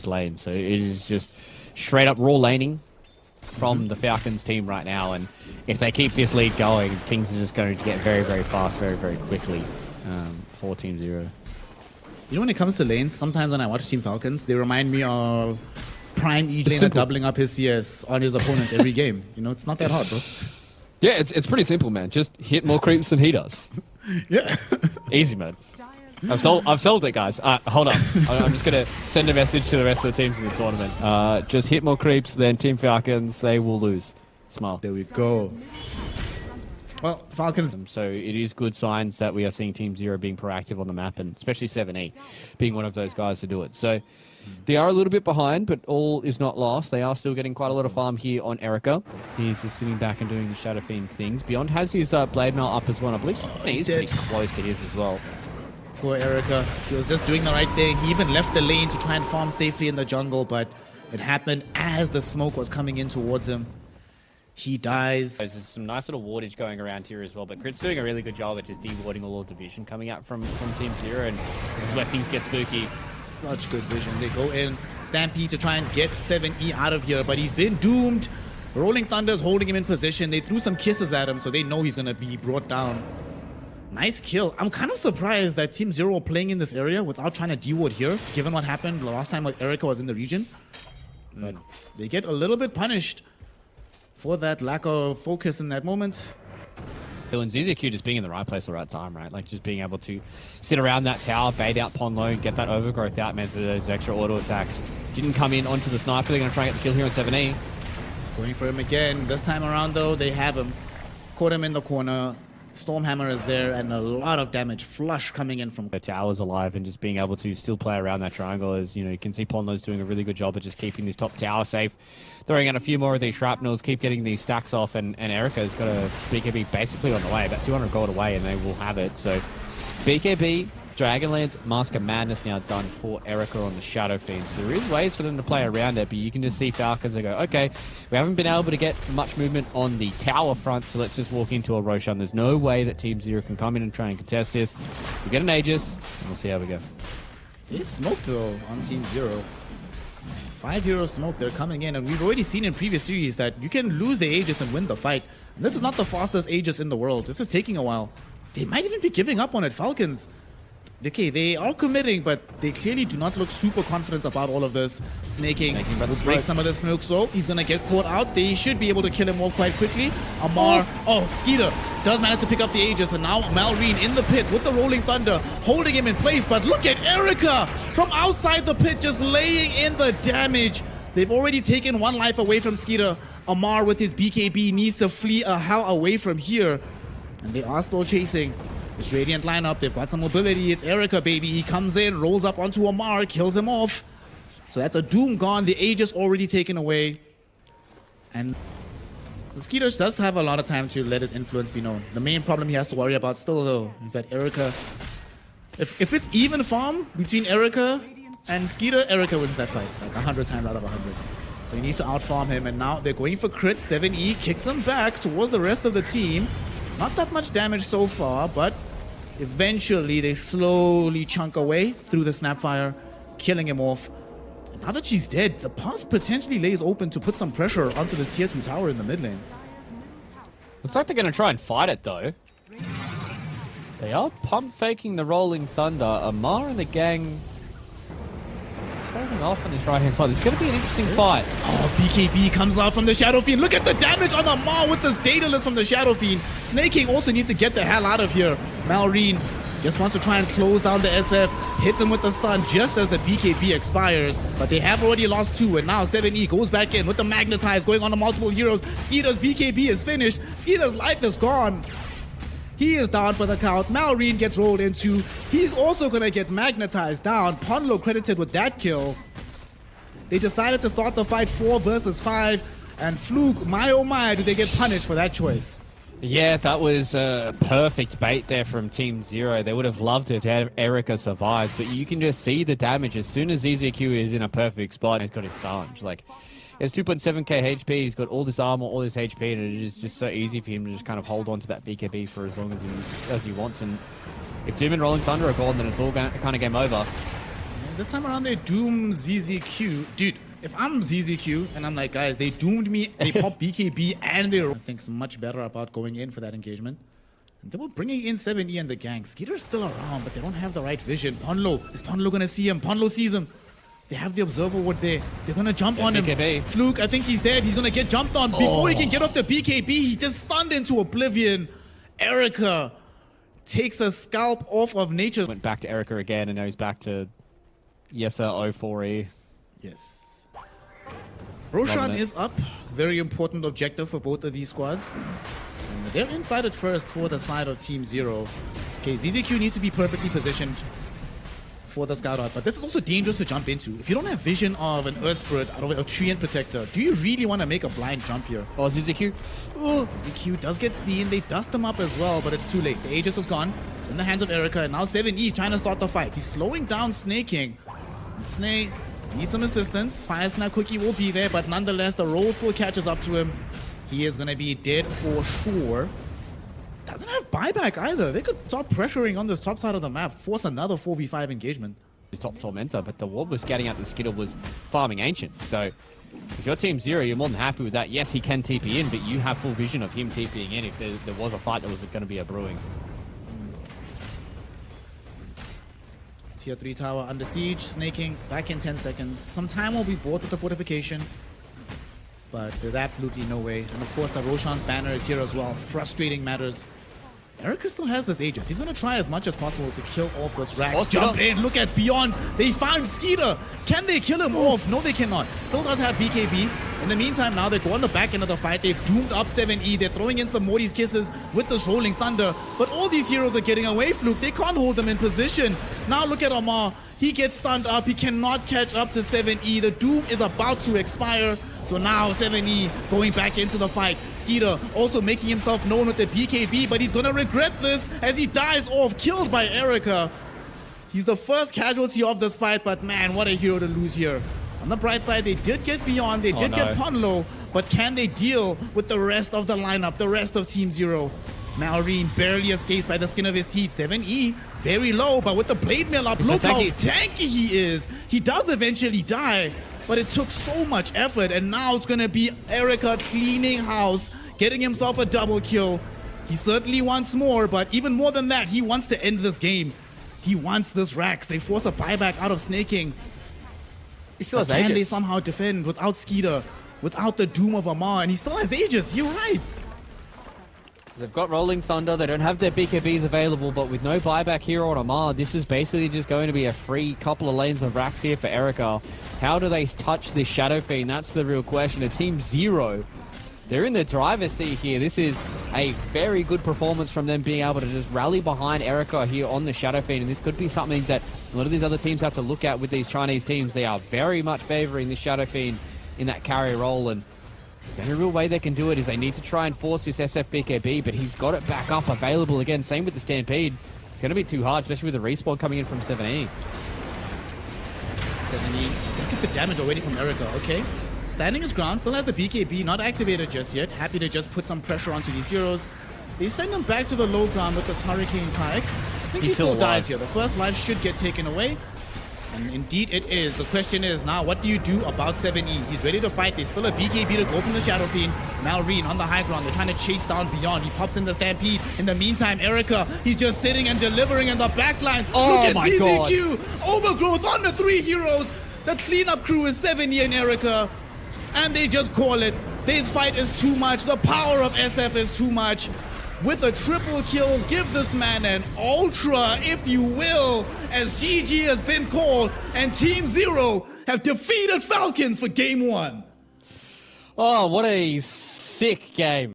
these lanes. So it is just straight up raw laning from the Falcons team right now. And if they keep this lead going, things are just going to get very, very fast, very, very quickly for Team Zero. You know, when it comes to lanes, sometimes when I watch Team Falcons, they remind me of Prime E-laner doubling up his CS on his opponent every game. You know, it's not that hard, bro. Yeah, it's pretty simple, man. Just hit more creeps than he does. Yeah. Easy mode. I've sold it, guys. Hold on. I'm just going to send a message to the rest of the teams in the tournament. Just hit more creeps than Team Falcons. They will lose. Smile. There we go. Well, Falcons. So it is good signs that we are seeing Team Zero being proactive on the map, and especially 7E being one of those guys to do it. So they are a little bit behind, but all is not lost. They are still getting quite a lot of farm here on Erica. He's just sitting back and doing the Shadow Fiend things. Beyond has his Blade Mail up as well. I believe he's pretty close to his as well. Poor Erica. He was just doing the right thing. He even left the lane to try and farm safely in the jungle, but it happened as the smoke was coming in towards him. He dies. There's some nice little wardage going around here as well, but Crit's doing a really good job at just de-warding all of the vision coming out from Team Zero, and this is where things get spooky. Such good vision. They go in, Stampede to try and get 7E out of here, but he's been doomed. Rolling Thunder's holding him in position. They threw some kisses at him, so they know he's going to be brought down. Nice kill. I'm kind of surprised that Team Zero are playing in this area without trying to de-ward here, given what happened the last time Erica was in the region. But they get a little bit punished for that lack of focus in that moment. And ZZQ just being in the right place at the right time, right? Like just being able to sit around that tower, bait out Pond Low, get that overgrowth out, man, for those extra auto attacks. Didn't come in onto the sniper. They're going to try and get the kill here on 7E. Going for him again. This time around, though, they have him. Caught him in the corner. Stormhammer is there, and a lot of damage. Flush coming in from... The tower's alive, and just being able to still play around that triangle is, you know, you can see Ponlo's doing a really good job of just keeping this top tower safe. Throwing out a few more of these shrapnels, keep getting these stacks off, and Erica's got a BKB basically on the way, about 200 gold away, and they will have it. So BKB, Dragonlance, Mask of Madness now done for Erica on the Shadow Fiend. So there is ways for them to play around it, but you can just see Falcons and go, okay, we haven't been able to get much movement on the tower front, so let's just walk into a Roshan. There's no way that Team Zero can come in and try and contest this. We get an Aegis, and we'll see how we go. It is smoke, though, on Team Zero. 5 hero smoke, they're coming in, and we've already seen in previous series that you can lose the Aegis and win the fight. And this is not the fastest Aegis in the world. This is taking a while. They might even be giving up on it. Falcons, okay, they are committing, but they clearly do not look super confident about all of this. Snaking will break some of the smoke, so he's going to get caught out. They should be able to kill him more quite quickly. Amar, Skeeter does manage to pick up the Aegis, and now Malrine in the pit with the Rolling Thunder, holding him in place. But look at Erica from outside the pit, just laying in the damage. They've already taken one life away from Skeeter. Amar with his BKB needs to flee a hell away from here. And they are still chasing. This Radiant lineup, they've got some mobility. It's Erica, baby. He comes in, rolls up onto Amar, kills him off. So that's a Doom gone. The Aegis already taken away. And the Skeeter does have a lot of time to let his influence be known. The main problem he has to worry about still, though, is that Erica... If it's even farm between Erica and Skeeter, Erica wins that fight. Like 100 times out of 100. So he needs to outfarm him. And now they're going for crit. 7E kicks him back towards the rest of the team. Not that much damage so far, but eventually they slowly chunk away through the Snapfire, killing him off. And now that she's dead, the path potentially lays open to put some pressure onto the tier 2 tower in the mid lane. Looks like they're going to try and fight it, though. They are pump faking the Rolling Thunder. Amar and the gang holding off on this right-hand side. It's going to be an interesting fight. BKB comes out from the Shadow Fiend. Look at the damage on Amar with this Daedalus from the Shadow Fiend. Snake King also needs to get the hell out of here. Malrine just wants to try and close down the SF. Hits him with the stun just as the BKB expires. But they have already lost 2, and now 7E goes back in with the Magnetize going on to multiple heroes. Skeeter's BKB is finished. Skeeter's life is gone. He is down for the count. Malrine gets rolled into. He's also going to get magnetized down. Ponlo credited with that kill. They decided to start the fight 4 versus 5. And Fluke, my oh my, do they get punished for that choice. Yeah, that was a perfect bait there from Team Zero. They would have loved to have Erica survive, but you can just see the damage as soon as ZZQ is in a perfect spot. He's got his Sange. Like, he has 2.7k HP, he's got all this armor, all this HP, and it is just so easy for him to just kind of hold on to that BKB for as long as he wants. And if Doom and Rolling Thunder are gone, then it's all kind of game over. this time around they doom ZZQ. Dude, if I'm ZZQ and I'm like, guys, they doomed me, they pop BKB and they think much better about going in for that engagement. And they were bringing in 7E and the gang. Skeeter's still around, but they don't have the right vision. Ponlo, is Ponlo gonna see him? Ponlo sees him. They have the observer ward there. They're gonna jump on him. BKB. Fluke, I think he's dead. He's gonna get jumped on. Before he can get off the BKB, he just stunned into oblivion. Erica takes a scalp off of nature. Went back to Erica again, and now he's back to Yesa 04E. Yes. Roshan Loving it. is up. Very important objective for both of these squads. And they're inside at first for the side of Team Zero. Okay, ZZQ needs to be perfectly positioned for the scout out, but this is also dangerous to jump into. If you don't have vision of an Earth Spirit out of a Treant Protector, do you really want to make a blind jump here? Oh, ZZQ. ZQ does get seen. They dust him up as well, but it's too late. The Aegis is gone. It's in the hands of Erica, and now 7E trying to start the fight. He's slowing down Snaking. And Snake needs some assistance. Fire Snap Cookie will be there, but nonetheless, the roll still catches up to him. He is going to be dead for sure. Doesn't have buyback either. They could start pressuring on this top side of the map, force another 4v5 engagement. His top Tormentor, but the ward was scouting out the Skittle was farming Ancients. So if you're Team Zero, you're more than happy with that. Yes, he can TP in, but you have full vision of him TPing in if there was a fight that was going to be a brewing. Tier 3 tower under siege, snaking back in 10 seconds. Some time will be bought with the fortification, but there's absolutely no way. And of course, the Roshan's banner is here as well. Frustrating matters. Erica still has this Aegis. He's going to try as much as possible to kill off this Rax. Oh, Jump in, look at Beyond. They found Skeeter. Can they kill him off? No, they cannot. Still does have BKB. In the meantime, now they go on the back end of the fight. They've doomed up 7E. They're throwing in some Morty's Kisses with this Rolling Thunder. But all these heroes are getting away, Fluke. They can't hold them in position. Now look at Amar. He gets stunned up. He cannot catch up to 7E. The Doom is about to expire. So now 7E going back into the fight. Skeeter also making himself known with the BKB, but he's going to regret this as he dies off, killed by Erica. He's the first casualty of this fight, but man, what a hero to lose here. On the bright side, they did get Beyond, they did get Ponlo, but can they deal with the rest of the lineup, the rest of Team Zero? Malrine barely escapes by the skin of his teeth. 7E, very low, but with the Blade Mail up, look how tanky he is. He does eventually die, but it took so much effort, and now it's going to be Erica cleaning house, getting himself a double kill. He certainly wants more, but even more than that, he wants to end this game. He wants this Rax. They force a buyback out of Snaking. He still has Can they Aegis. somehow defend without Skeeter, without the Doom of Amar? And he still has Aegis. You're right. So they've got Rolling Thunder. They don't have their BKBs available, but with no buyback here on Amar, this is basically just going to be a free couple of lanes of Rax here for Erica. How do they touch this Shadow Fiend? That's the real question. A Team Zero, they're in the driver's seat here. This is a very good performance from them being able to just rally behind Erica here on the Shadow Fiend, and this could be something that a lot of these other teams have to look at with these Chinese teams. They are very much favoring the Shadow Fiend in that carry role, and the only real way they can do it is they need to try and force this SF BKB, but he's got it back up available again. Same with the Stampede. It's going to be too hard, especially with the respawn coming in from 7E. 7E, look at the damage already from Erica, okay? Standing his ground, still has the BKB, not activated just yet. Happy to just put some pressure onto these heroes. They send him back to the low ground with this Hurricane Pike. I think he still dies here. The first life should get taken away. And indeed it is. The question is now, what do you do about 7E? He's ready to fight. There's still a BKB to go from the Shadow Fiend. Malrine on the high ground. They're trying to chase down Beyond. He pops in the Stampede. In the meantime, Erica, he's just sitting and delivering in the backline. Oh, look at my ZZQ. Overgrowth on the 3 heroes. The cleanup crew is 7E and Erica. And they just call it. This fight is too much. The power of SF is too much. With a triple kill, give this man an ultra, if you will, as GG has been called, and Team Zero have defeated Falcons for Game 1. Oh, what a sick game.